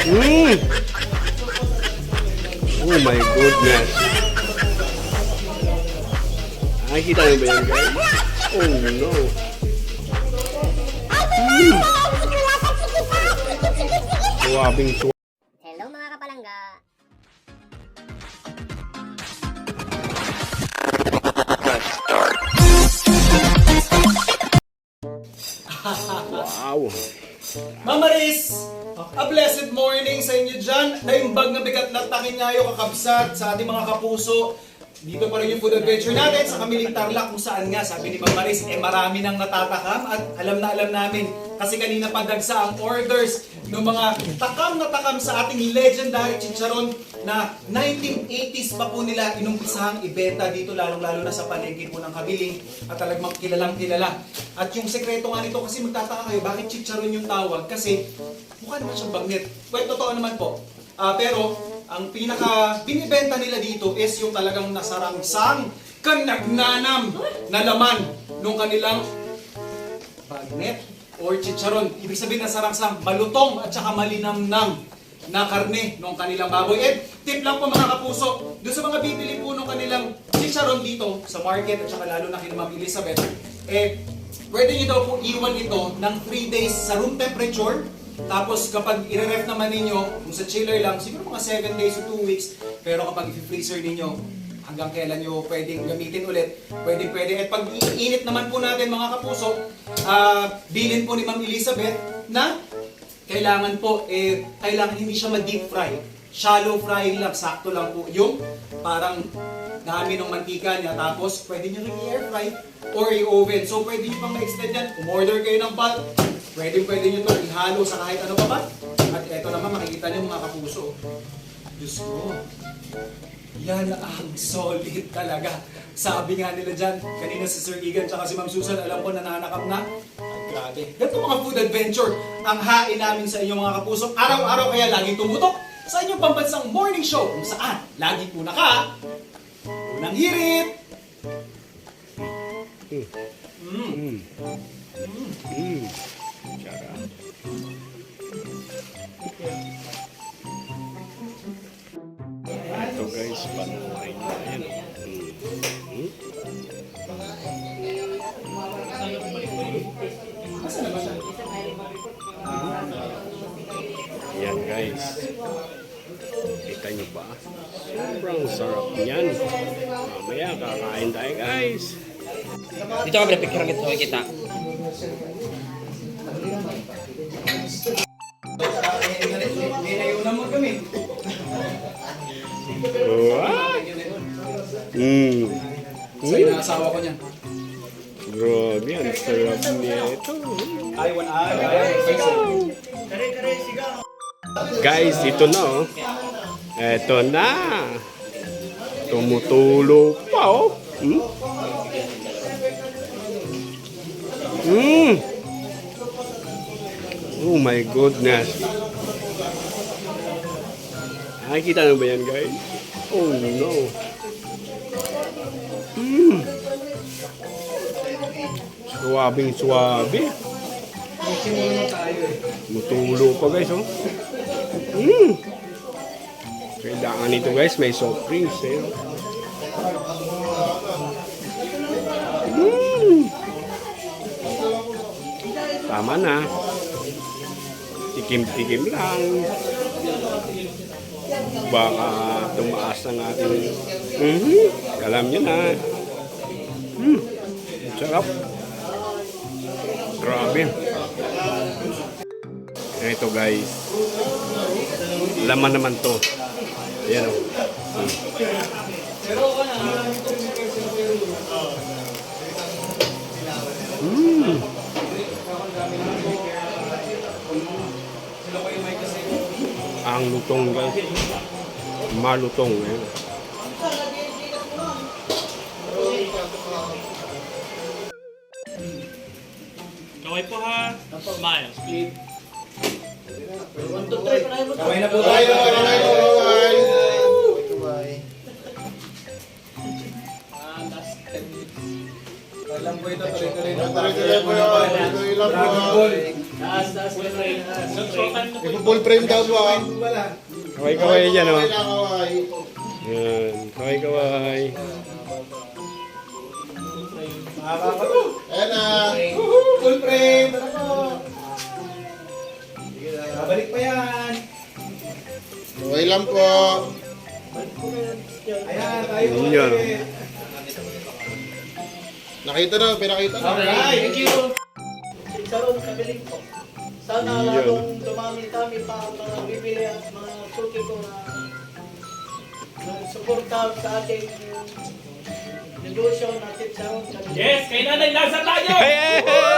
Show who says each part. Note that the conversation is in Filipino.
Speaker 1: Mm. Oh my goodness. Nakikita nyo ba yan, guys? Oh no. Mm. Suwabing suwabing.
Speaker 2: Hello mga kapalangga.
Speaker 1: Wow.
Speaker 3: Mama Riz, a blessed morning sa inyo dyan. Naimbag na bigat na takinyayo kakabsat sa ating mga kapuso. Dito pa rin yung food adventure natin sa Kamiling Tarlac kung saan nga, sabi ni Mama Riz, marami nang natatakam at alam namin kasi kanina pa dagsa ang orders ng mga takam na takam sa ating legendary chicharon na 1980s pa po nila inumpisahang ibenta dito lalong-lalo na sa palengke po ng Kamiling at talagang kilalang kilala. At yung sekreto nga nito kasi magtataka kayo, bakit chicharon yung tawag? Kasi mukha naman siyang bagnet. Well, totoo naman po. Pero ang pinaka binibenta nila dito is yung talagang nasarangsang kanagnanam na laman ng kanilang bagnet or chicharon. Ibig sabihin nasarangsang malutong at saka malinamnam na karne ng kanilang baboy. Tip lang po mga kapuso, doon sa mga bibili po ng kanilang chicharon dito sa market at saka lalo na kay Ma'am Elizabeth, pwede nyo daw po iwan ito ng 3 days sa room temperature. Tapos kapag i-ref naman ninyo, kung sa chiller lang, siguro mga 7 days to 2 weeks. Pero kapag i-freezer ninyo, hanggang kailan nyo pwedeng gamitin ulit, pwede. At pag iinit naman po natin mga kapuso, bilin po ni Ma'am Elizabeth na kailangan po, kailangan hindi siya ma-deep fry. Shallow fry lang, sakto lang po yung parang dami ng mantika niya. Tapos pwede nyo rin i-air fry or i-oven. So pwede nyo pang ma-extend yan. Umorder kayo ng bulk. Pwede nyo ito ihalo sa kahit ano pa ba. At eto naman makikita nyo mga kapuso. Diyos ko. Yan ang solid talaga. Sabi nga nila dyan, kanina si Sir Egan tsaka si Ma'am Susan, alam ko nananakap na. Ay grabe. Ito mga food adventure. Ang hain namin sa inyong mga kapuso. Araw-araw kaya laging tumutok sa inyong pambansang morning show kung saan lagi po naka unang hirit.
Speaker 1: Ito guys, panoorin nyo. Ayan. Ayan guys. Kita nyo ba? Sobrang sarap niyan. Mamaya kakain tayo guys.
Speaker 4: Dito kami na-picture kita.
Speaker 3: Ngayon naman kami.
Speaker 1: Wow!
Speaker 3: Sa inaasawa ko niyan.
Speaker 1: Grabe, ang sarap niya ito. Guys, ito na oh. Ito na. Tumutulo pa oh. Oh my goodness. Nakikita nyo ba yan guys? Oh no. Suwabing suwabe. Mutulo pa guys oh. Kailangan nito guys, may soft drinks eh. Tama na. Tikim-tikim lang. Baka tumaas ang ating alam nyo na. Sarap. Grabe. Ito guys. Laman naman to. Ayan o. Ang lutong guys. Malutong. Ayan.
Speaker 4: Kaway po ha. Smile.
Speaker 3: Kaway na po tayo. Alam po ito, tuloy-tuloy na.
Speaker 5: Tuloy-tuloy po yun. Tuloy lang po.
Speaker 3: Dragon Ball.
Speaker 5: Full frame daw po.
Speaker 3: Wala.
Speaker 1: Kaway-kaway dyan, oh.
Speaker 5: Kaway na kaway.
Speaker 1: Yan, kaway-kaway.
Speaker 3: Makakapalo.
Speaker 5: Ayan na.
Speaker 3: Full frame. Tara po. Babalik pa yan.
Speaker 5: Okay lang po.
Speaker 3: Ayan, tayo po
Speaker 1: Yan.
Speaker 3: ulit.
Speaker 5: Nakita na, pinakita na.
Speaker 3: Alright.
Speaker 6: Thank you. Sinsaron kabiling po. Sana
Speaker 1: Yan.
Speaker 6: lalong dumami kami pa ang mga bibili at mga suki ko na suporta sa ating negosyo natin sa kabiling.
Speaker 4: Yes, kay Nanay Nasa tayo!
Speaker 1: Hey!